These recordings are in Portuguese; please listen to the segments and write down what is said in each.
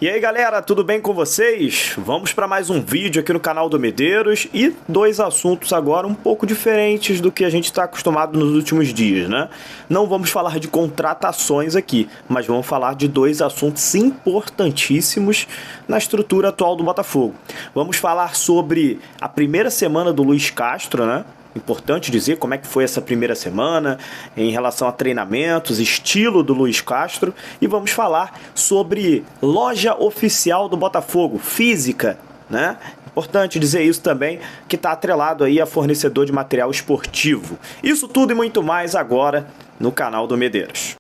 E aí galera, tudo bem com vocês? Vamos para mais um vídeo aqui no canal do Medeiros e dois assuntos agora um pouco diferentes do que a gente está acostumado nos últimos dias, né? Não vamos falar de contratações aqui, mas vamos falar de dois assuntos importantíssimos na estrutura atual do Botafogo. Vamos falar sobre a primeira semana do Luiz Castro, né? Importante dizer como é que foi essa primeira semana em relação a treinamentos, estilo do Luiz Castro, e vamos falar sobre loja oficial do Botafogo, física, né? Importante dizer isso também, que está atrelado aí a fornecedor de material esportivo. Isso tudo e muito mais agora no canal do Medeiros.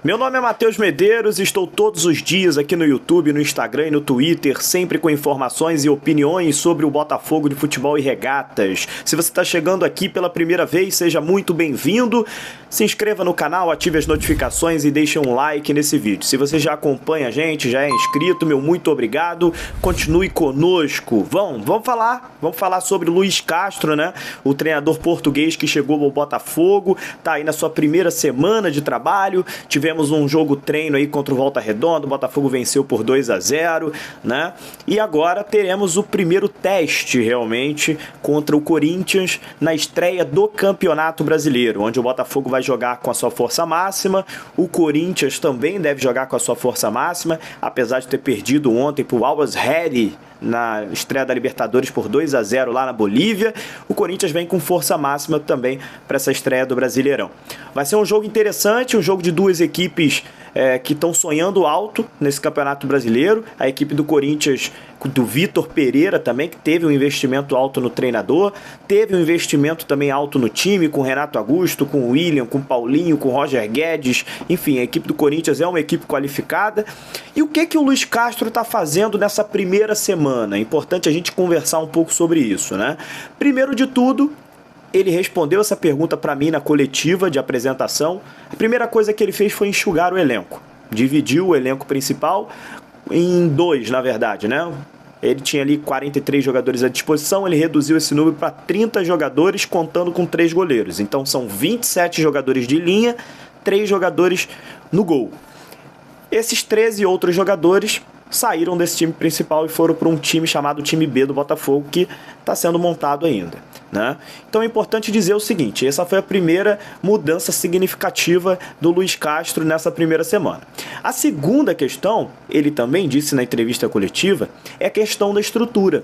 Meu nome é Matheus Medeiros e estou todos os dias aqui no YouTube, no Instagram e no Twitter, sempre com informações e opiniões sobre o Botafogo de futebol e regatas. Se você está chegando aqui pela primeira vez, seja muito bem-vindo. Se inscreva no canal, ative as notificações e deixe um like nesse vídeo. Se você já acompanha a gente, já é inscrito, meu muito obrigado. Continue conosco. Vamos falar sobre o Luiz Castro, né? O treinador português que chegou ao Botafogo, tá aí na sua primeira semana de trabalho. Tivemos um jogo treino aí contra o Volta Redonda, o Botafogo venceu por 2-0, né? E agora teremos o primeiro teste realmente contra o Corinthians na estreia do Campeonato Brasileiro, onde o Botafogo vai jogar com a sua força máxima, o Corinthians também deve jogar com a sua força máxima, apesar de ter perdido ontem para o Always Ready na estreia da Libertadores por 2-0 lá na Bolívia. O Corinthians vem com força máxima também para essa estreia do Brasileirão. Vai ser um jogo interessante, um jogo de duas equipes que estão sonhando alto nesse Campeonato Brasileiro. A equipe do Corinthians, do Vitor Pereira também, que teve um investimento alto no treinador, teve um investimento também alto no time, com Renato Augusto, com o William, com o Paulinho, com o Roger Guedes. Enfim, a equipe do Corinthians é uma equipe qualificada. E o que o Luiz Castro está fazendo nessa primeira semana? É importante a gente conversar um pouco sobre isso, né? Primeiro de tudo, ele respondeu essa pergunta para mim na coletiva de apresentação. A primeira coisa que ele fez foi enxugar o elenco. Dividiu o elenco principal em dois, na verdade, né? Ele tinha ali 43 jogadores à disposição, ele reduziu esse número para 30 jogadores, contando com 3 goleiros. Então são 27 jogadores de linha, 3 jogadores no gol. Esses 13 outros jogadores saíram desse time principal e foram para um time chamado time B do Botafogo, que está sendo montado ainda, né? Então é importante dizer o seguinte: essa foi a primeira mudança significativa do Luiz Castro nessa primeira semana. A segunda questão, ele também disse na entrevista coletiva, é a questão da estrutura.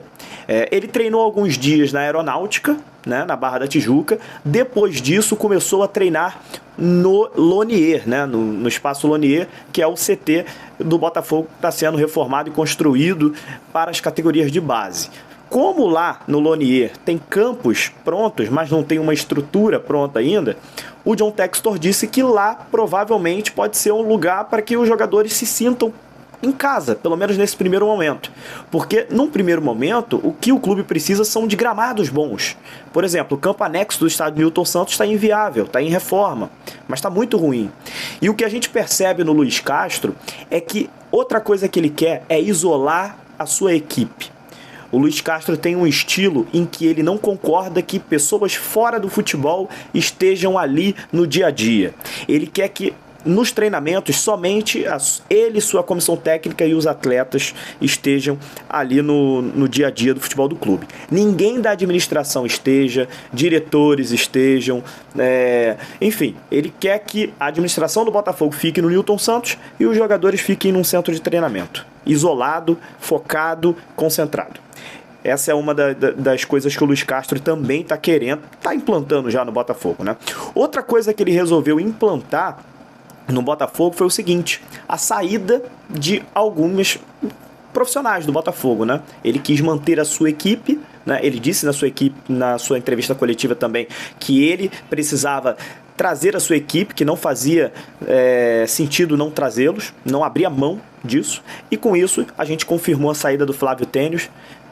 Ele treinou alguns dias na Aeronáutica, né, na Barra da Tijuca. Depois disso começou a treinar no Lonier, né, no Espaço Lonier, que é o CT do Botafogo, que está sendo reformado e construído para as categorias de base. Como lá no Lonier tem campos prontos, mas não tem uma estrutura pronta ainda, o John Textor disse que lá provavelmente pode ser um lugar para que os jogadores se sintam em casa, pelo menos nesse primeiro momento. Porque, num primeiro momento, o que o clube precisa são de gramados bons. Por exemplo, o campo anexo do estádio Newton Santos está inviável, está em reforma, mas está muito ruim. E o que a gente percebe no Luiz Castro é que outra coisa que ele quer é isolar a sua equipe. O Luiz Castro tem um estilo em que ele não concorda que pessoas fora do futebol estejam ali no dia a dia. Ele quer que nos treinamentos somente ele, sua comissão técnica e os atletas estejam ali no dia a dia do futebol do clube. Ninguém da administração esteja, diretores estejam, enfim, ele quer que a administração do Botafogo fique no Newton Santos e os jogadores fiquem num centro de treinamento, isolado, focado, concentrado. Essa é uma das coisas que o Luiz Castro também está querendo, está implantando já no Botafogo, né? Outra coisa que ele resolveu implantar no Botafogo foi o seguinte: a saída de alguns profissionais do Botafogo, né? Ele quis manter a sua equipe, né? Ele disse na sua entrevista coletiva também que ele precisava trazer a sua equipe, que não fazia sentido não trazê-los, não abria mão disso, e com isso a gente confirmou a saída do Flávio Tênis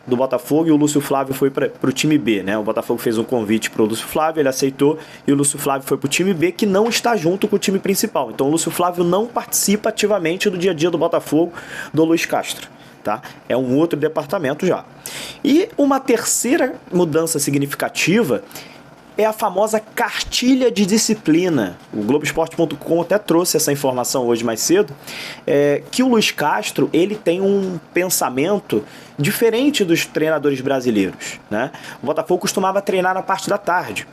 do Botafogo e o Lúcio Flávio foi para o time B, né? O Botafogo fez um convite para o Lúcio Flávio, ele aceitou e o Lúcio Flávio foi para o time B, que não está junto com o time principal. Então o Lúcio Flávio não participa ativamente do dia a dia do Botafogo, do Luiz Castro. tá? É um outro departamento já. E uma terceira mudança significativa é a famosa cartilha de disciplina. O Globoesporte.com até trouxe essa informação hoje mais cedo, que o Luiz Castro ele tem um pensamento diferente dos treinadores brasileiros, né? O Botafogo costumava treinar na parte da tarde.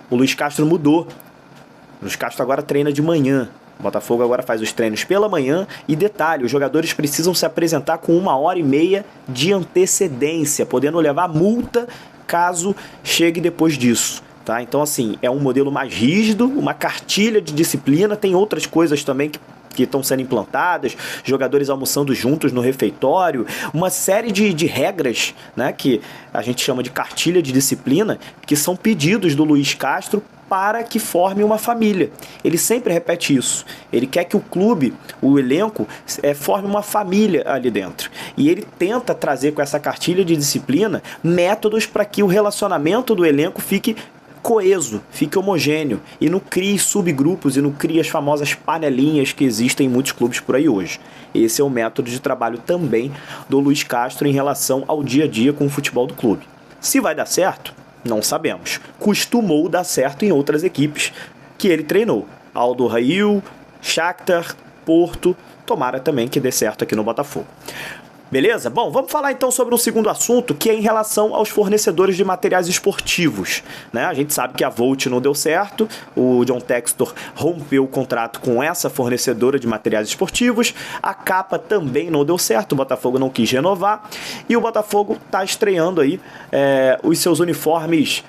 O Luiz Castro mudou. O Luiz Castro agora treina de manhã. O Botafogo agora faz os treinos pela manhã e detalhe, os jogadores precisam se apresentar com 1h30 de antecedência, podendo levar multa caso chegue depois disso. Tá? Então, assim, é um modelo mais rígido, uma cartilha de disciplina, tem outras coisas também que estão sendo implantadas, jogadores almoçando juntos no refeitório, uma série de regras, né, que a gente chama de cartilha de disciplina, que são pedidos do Luiz Castro para que forme uma família. Ele sempre repete isso. Ele quer que o clube, o elenco, forme uma família ali dentro. E ele tenta trazer com essa cartilha de disciplina métodos para que o relacionamento do elenco fique coeso, fique homogêneo e não crie subgrupos e não crie as famosas panelinhas que existem em muitos clubes por aí hoje. Esse é o método de trabalho também do Luiz Castro em relação ao dia a dia com o futebol do clube. Se vai dar certo, não sabemos. Costumou dar certo em outras equipes que ele treinou. Aldo Rail, Shakhtar, Porto, tomara também que dê certo aqui no Botafogo. Beleza? Bom, vamos falar então sobre um segundo assunto, que é em relação aos fornecedores de materiais esportivos, né? A gente sabe que a Volt não deu certo, o John Textor rompeu o contrato com essa fornecedora de materiais esportivos, a Capa também não deu certo, o Botafogo não quis renovar, e o Botafogo está estreando aí os seus uniformes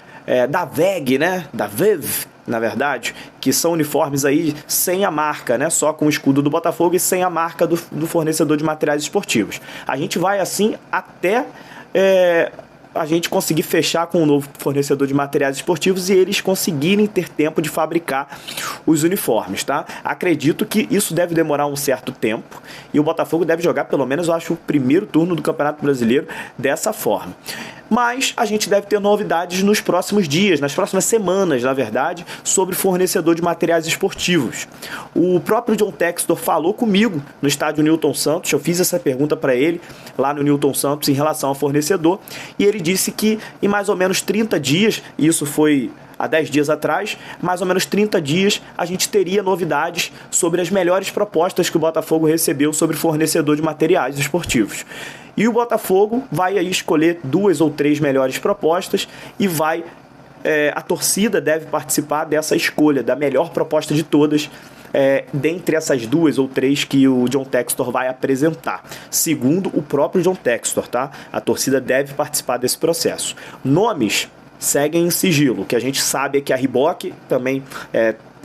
da VEG, né? Da VEV, na verdade, que são uniformes aí sem a marca, né? Só com o escudo do Botafogo e sem a marca do fornecedor de materiais esportivos. A gente vai assim até a gente conseguir fechar com um novo fornecedor de materiais esportivos e eles conseguirem ter tempo de fabricar os uniformes, tá? Acredito que isso deve demorar um certo tempo e o Botafogo deve jogar pelo menos, eu acho, o primeiro turno do Campeonato Brasileiro dessa forma. Mas a gente deve ter novidades nos próximos dias, nas próximas semanas, na verdade, sobre fornecedor de materiais esportivos. O próprio John Textor falou comigo no estádio Newton Santos, eu fiz essa pergunta para ele lá no Newton Santos em relação ao fornecedor, e ele disse que em mais ou menos 30 dias, isso foi há 10 dias atrás, mais ou menos 30 dias, a gente teria novidades sobre as melhores propostas que o Botafogo recebeu sobre fornecedor de materiais esportivos. E o Botafogo vai aí escolher 2 ou 3 melhores propostas e a torcida deve participar dessa escolha, da melhor proposta de todas, dentre essas 2 ou 3 que o John Textor vai apresentar. Segundo o próprio John Textor, tá? A torcida deve participar desse processo. Nomes seguem em sigilo. O que a gente sabe é que a Reebok também,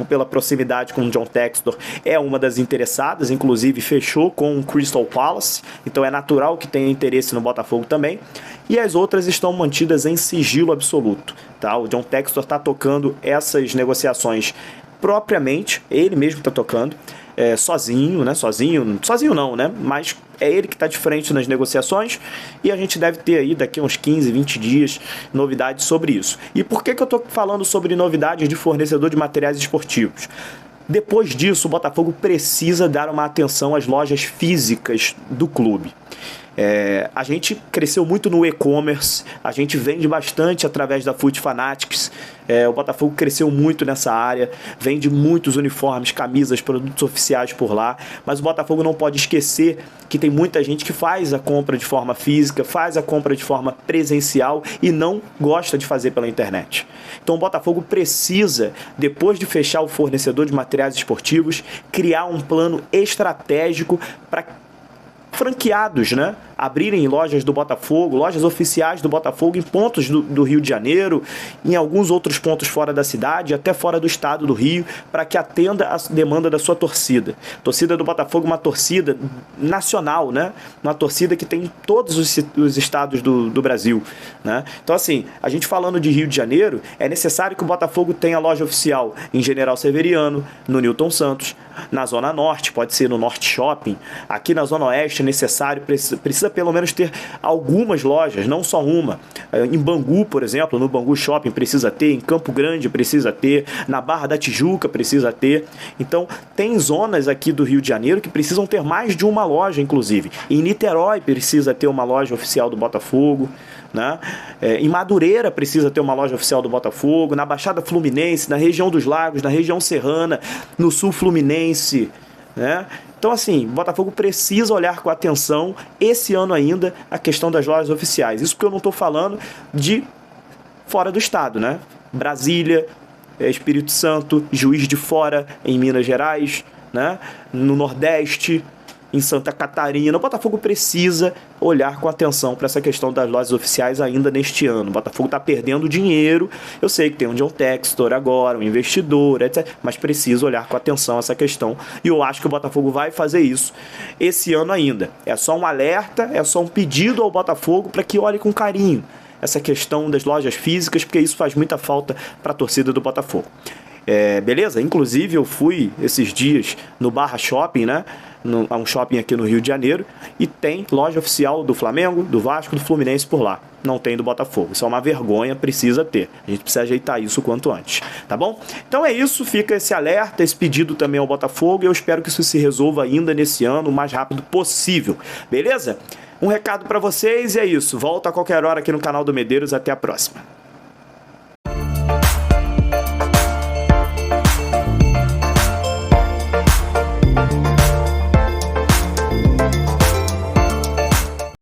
pela proximidade com o John Textor, é uma das interessadas, inclusive fechou com o Crystal Palace, então é natural que tenha interesse no Botafogo também, e as outras estão mantidas em sigilo absoluto, tá? O John Textor está tocando essas negociações propriamente, ele mesmo está tocando, sozinho, né? Sozinho não, né? Mas é ele que está de frente nas negociações e a gente deve ter aí daqui a uns 15, 20 dias novidades sobre isso. E por que eu estou falando sobre novidades de fornecedor de materiais esportivos? Depois disso, o Botafogo precisa dar uma atenção às lojas físicas do clube. A gente cresceu muito no e-commerce, a gente vende bastante através da Foot Fanatics, o Botafogo cresceu muito nessa área, vende muitos uniformes, camisas, produtos oficiais por lá, mas o Botafogo não pode esquecer que tem muita gente que faz a compra de forma física, faz a compra de forma presencial e não gosta de fazer pela internet. Então o Botafogo precisa, depois de fechar o fornecedor de materiais esportivos, criar um plano estratégico para franqueados, né, abrirem lojas do Botafogo, lojas oficiais do Botafogo em pontos do Rio de Janeiro, em alguns outros pontos fora da cidade, até fora do estado do Rio, para que atenda a demanda da sua torcida. A torcida do Botafogo é uma torcida nacional, né, uma torcida que tem em todos os estados do Brasil, né? Então, assim, a gente falando de Rio de Janeiro, é necessário que o Botafogo tenha loja oficial em General Severiano, no Newton Santos, na Zona Norte, pode ser no Norte Shopping, aqui na Zona Oeste é necessário, precisa pelo menos ter algumas lojas, não só uma. Em Bangu, por exemplo, no Bangu Shopping precisa ter, em Campo Grande precisa ter, na Barra da Tijuca precisa ter. Então, tem zonas aqui do Rio de Janeiro que precisam ter mais de uma loja, inclusive. Em Niterói precisa ter uma loja oficial do Botafogo, né? Em Madureira precisa ter uma loja oficial do Botafogo, na Baixada Fluminense, na região dos Lagos, na região serrana, no Sul Fluminense, né? Então, assim, o Botafogo precisa olhar com atenção esse ano ainda a questão das lojas oficiais. Isso porque eu não estou falando de fora do estado, né? Brasília, Espírito Santo, Juiz de Fora, em Minas Gerais, né? No Nordeste, em Santa Catarina. O Botafogo precisa olhar com atenção para essa questão das lojas oficiais ainda neste ano. O Botafogo está perdendo dinheiro. Eu sei que tem um John Textor agora, um investidor, etc. Mas precisa olhar com atenção essa questão. E eu acho que o Botafogo vai fazer isso esse ano ainda. É só um alerta, é só um pedido ao Botafogo para que olhe com carinho essa questão das lojas físicas, porque isso faz muita falta para a torcida do Botafogo. Beleza? Inclusive eu fui esses dias no Barra Shopping, né? A um shopping aqui no Rio de Janeiro, e tem loja oficial do Flamengo, do Vasco, do Fluminense por lá. Não tem do Botafogo. Isso é uma vergonha, precisa ter. A gente precisa ajeitar isso o quanto antes, tá bom? Então é isso, fica esse alerta, esse pedido também ao Botafogo, e eu espero que isso se resolva ainda nesse ano, o mais rápido possível. Beleza? Um recado para vocês e é isso. Volta a qualquer hora aqui no canal do Medeiros. Até a próxima.